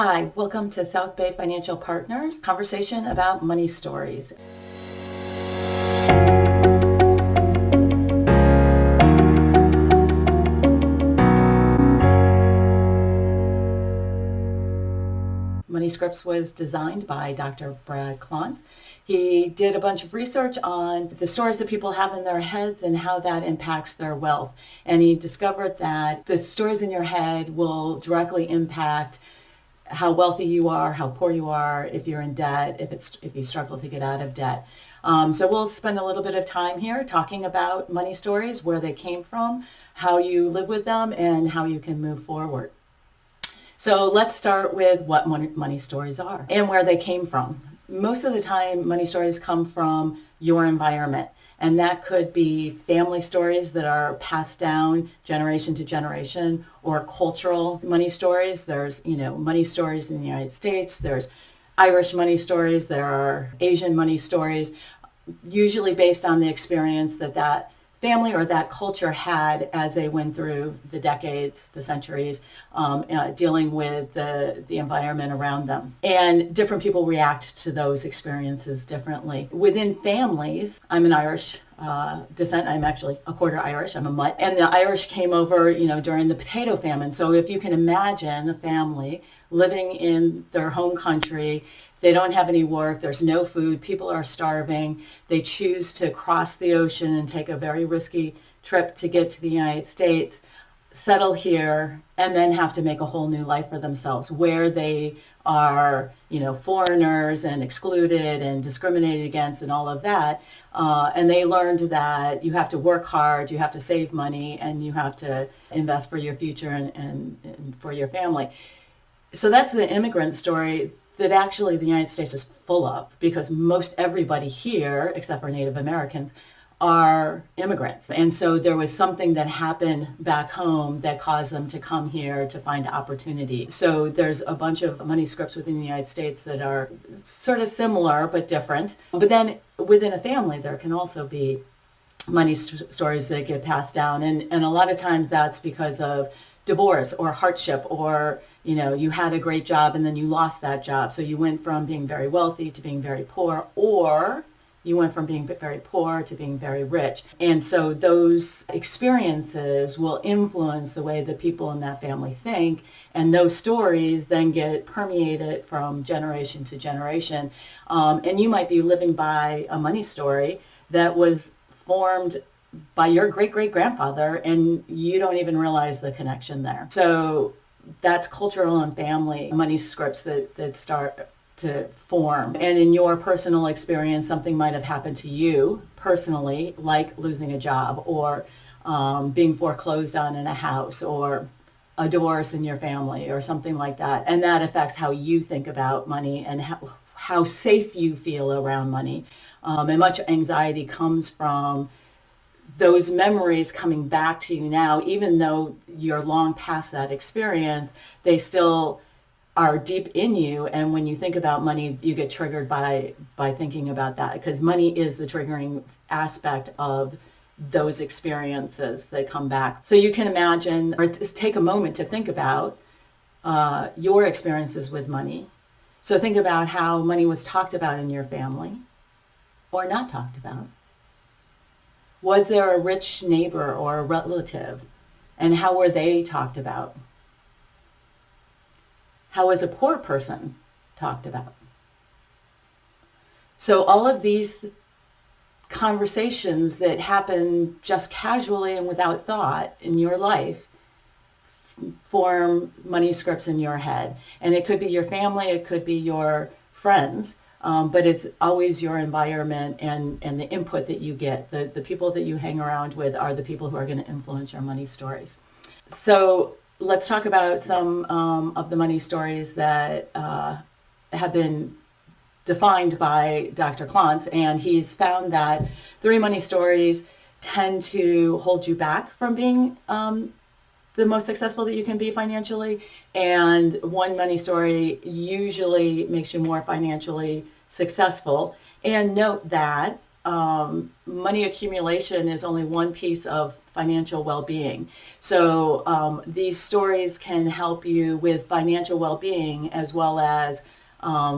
Hi, welcome to South Bay Financial Partners, conversation about money stories. Money Scripts was designed by Dr. Brad Klontz. He did a bunch of research on the stories that people have in their heads and how that impacts their wealth. And he discovered that the stories in your head will directly impact how wealthy you are, how poor you are, if you're in debt, if you struggle to get out of debt. So we'll spend a little bit of time here talking about money stories, where they came from, how you live with them, and how you can move forward. So let's start with what money stories are and where they came from. Most of the time, money stories come from your environment. And that could be family stories that are passed down generation to generation, or cultural money stories. There's, money stories in the United States. There's Irish money stories. There are Asian money stories, usually based on the experience that family or that culture had as they went through the decades, the centuries, dealing with the environment around them. And different people react to those experiences differently. Within families, I'm an Irish descent. I'm actually a quarter Irish. I'm a mutt. And the Irish came over, during the potato famine. So if you can imagine a family living in their home country, they don't have any work, there's no food, people are starving, they choose to cross the ocean and take a very risky trip to get to the United States, settle here, and then have to make a whole new life for themselves, where they are, foreigners and excluded and discriminated against and all of that. And they learned that you have to work hard, you have to save money, and you have to invest for your future and for your family. So that's the immigrant story that actually the United States is full of, because most everybody here, except for Native Americans, are immigrants. And so there was something that happened back home that caused them to come here to find opportunity. So there's a bunch of money scripts within the United States that are sort of similar but different. But then within a family, there can also be money stories that get passed down. And a lot of times that's because of divorce or hardship, or you had a great job and then you lost that job, so you went from being very wealthy to being very poor, or you went from being very poor to being very rich. And so those experiences will influence the way that people in that family think, and those stories then get permeated from generation to generation. And you might be living by a money story that was formed by your great-great-grandfather, and you don't even realize the connection there. So that's cultural and family money scripts that start to form. And in your personal experience, something might have happened to you personally, like losing a job, or being foreclosed on in a house, or a divorce in your family, or something like that. And that affects how you think about money and how safe you feel around money. And much anxiety comes from those memories coming back to you now. Even though you're long past that experience, they still are deep in you. And when you think about money, you get triggered by thinking about that, because money is the triggering aspect of those experiences that come back. So you can imagine, or just take a moment to think about your experiences with money. So think about how money was talked about in your family, or not talked about. Was there a rich neighbor or a relative, and how were they talked about? How was a poor person talked about? So all of these conversations that happen just casually and without thought in your life form money scripts in your head. And it could be your family, it could be your friends. But it's always your environment and the input that you get. The people that you hang around with are the people who are going to influence your money stories. So let's talk about some of the money stories that have been defined by Dr. Klontz. And he's found that 3 money stories tend to hold you back from being the most successful that you can be financially, and 1 money story usually makes you more financially successful. And note that money accumulation is only one piece of financial well-being. So these stories can help you with financial well-being as well as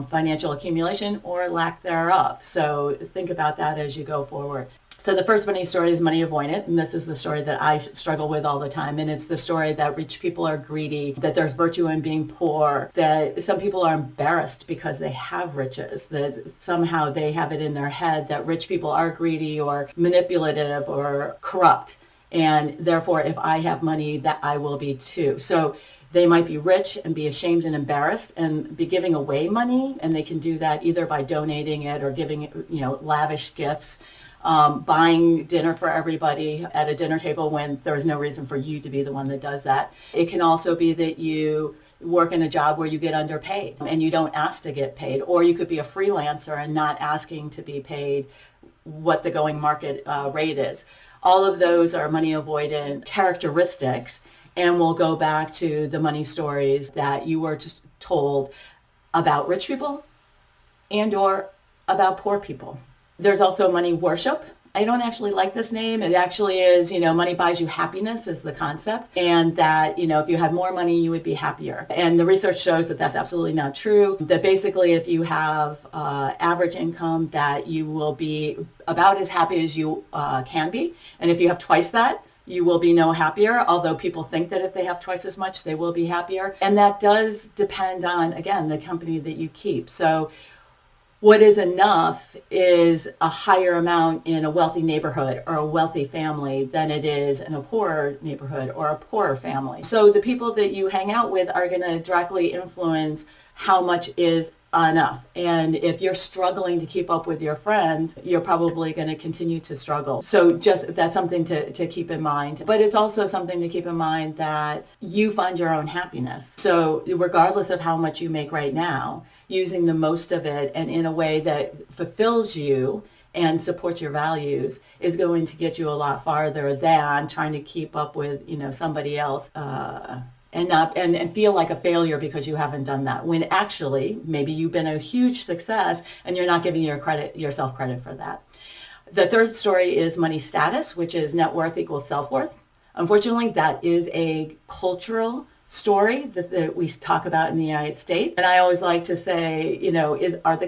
financial accumulation or lack thereof. So think about that as you go forward. So the first money story is money avoidant, and this is the story that I struggle with all the time. And it's the story that rich people are greedy, that there's virtue in being poor, that some people are embarrassed because they have riches, that somehow they have it in their head that rich people are greedy or manipulative or corrupt. And therefore, if I have money, that I will be too. So they might be rich and be ashamed and embarrassed and be giving away money, and they can do that either by donating it or giving, lavish gifts. Buying dinner for everybody at a dinner table when there's no reason for you to be the one that does that. It can also be that you work in a job where you get underpaid and you don't ask to get paid, or you could be a freelancer and not asking to be paid what the going market rate is. All of those are money avoidant characteristics, and we'll go back to the money stories that you were just told about rich people and or about poor people. There's also money worship. I don't actually like this name. It actually is, money buys you happiness is the concept. And that, if you had more money, you would be happier. And the research shows that that's absolutely not true. That basically if you have average income, that you will be about as happy as you can be. And if you have twice that, you will be no happier, although people think that if they have twice as much, they will be happier. And that does depend on, again, the company that you keep. So what is enough is a higher amount in a wealthy neighborhood or a wealthy family than it is in a poorer neighborhood or a poorer family. So the people that you hang out with are going to directly influence how much is enough. And if you're struggling to keep up with your friends, you're probably going to continue to struggle. So just that's something to keep in mind. But it's also something to keep in mind that you find your own happiness. So regardless of how much you make right now, using the most of it and in a way that fulfills you and supports your values is going to get you a lot farther than trying to keep up with, somebody else. And feel like a failure because you haven't done that, when actually maybe you've been a huge success and you're not giving yourself credit for that. The third story is money status, which is net worth equals self-worth. Unfortunately, that is a cultural story that we talk about in the United States. And I always like to say, are the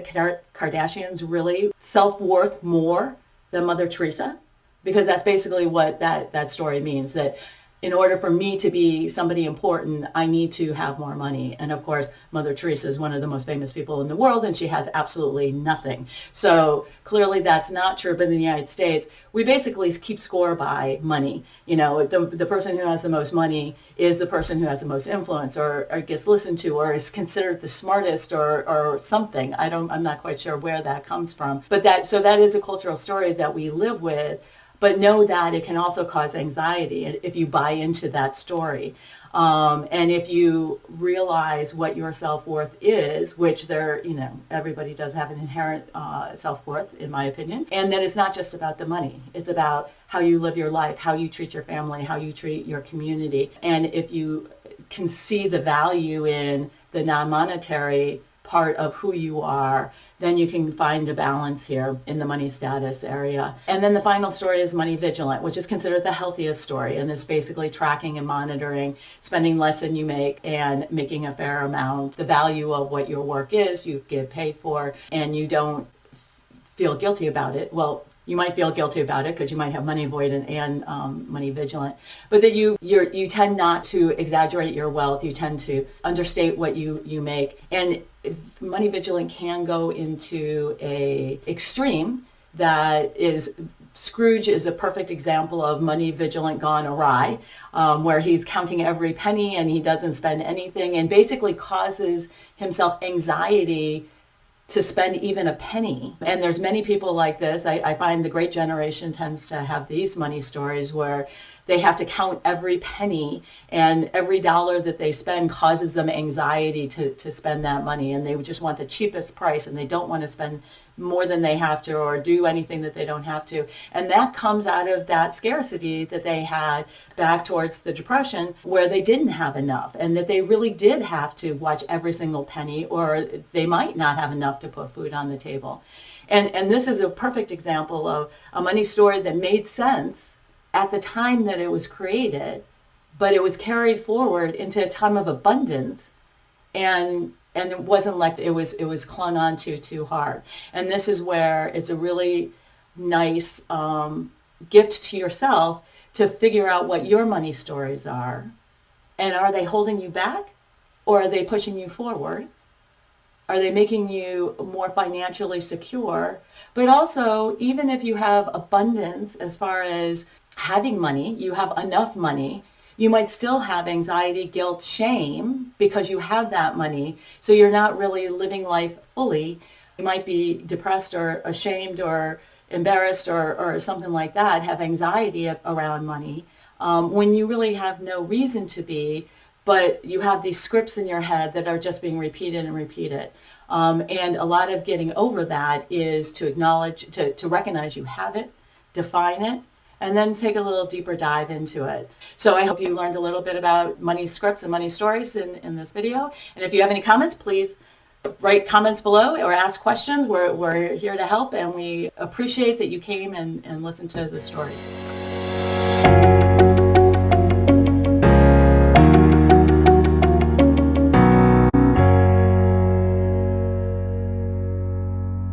Kardashians really self-worth more than Mother Teresa? Because that's basically what that story means, that in order for me to be somebody important, I need to have more money. And of course, Mother Teresa is one of the most famous people in the world, and she has absolutely nothing. So clearly that's not true. But in the United States, we basically keep score by money. The person who has the most money is the person who has the most influence or gets listened to or is considered the smartest or something. I'm not quite sure where that comes from. But that is a cultural story that we live with. But know that it can also cause anxiety if you buy into that story. And if you realize what your self-worth is, which everybody does have an inherent self-worth, in my opinion, and that it's not just about the money. It's about how you live your life, how you treat your family, how you treat your community. And if you can see the value in the non-monetary part of who you are, then you can find a balance here in the money status area. And then the final story is money vigilant, which is considered the healthiest story. And it's basically tracking and monitoring, spending less than you make and making a fair amount. The value of what your work is, you get paid for, and you don't feel guilty about it. Well, you might feel guilty about it because you might have money avoidant and money vigilant, but that you tend not to exaggerate your wealth. You tend to understate what you make. And money vigilant can go into a extreme that is, Scrooge is a perfect example of money vigilant gone awry, where he's counting every penny and he doesn't spend anything and basically causes himself anxiety to spend even a penny. And there's many people like this. I find the great generation tends to have these money stories where they have to count every penny, and every dollar that they spend causes them anxiety to spend that money, and they just want the cheapest price, and they don't want to spend more than they have to or do anything that they don't have to. And that comes out of that scarcity that they had back towards the Depression, where they didn't have enough, and that they really did have to watch every single penny, or they might not have enough to put food on the table. And this is a perfect example of a money story that made sense at the time that it was created, but it was carried forward into a time of abundance, and it wasn't like it was clung on to too hard. And this is where it's a really nice gift to yourself to figure out what your money stories are, and are they holding you back, or are they pushing you forward? Are they making you more financially secure? But also, even if you have abundance as far as having money, you have enough money, you might still have anxiety, guilt, shame because you have that money. So you're not really living life fully. You might be depressed or ashamed or embarrassed or something like that, have anxiety around money, when you really have no reason to be, but you have these scripts in your head that are just being repeated and repeated. And a lot of getting over that is to acknowledge, to recognize you have it, define it, and then take a little deeper dive into it. So I hope you learned a little bit about money scripts and money stories in this video. And if you have any comments, please write comments below or ask questions. We're here to help, and we appreciate that you came and listened to the stories.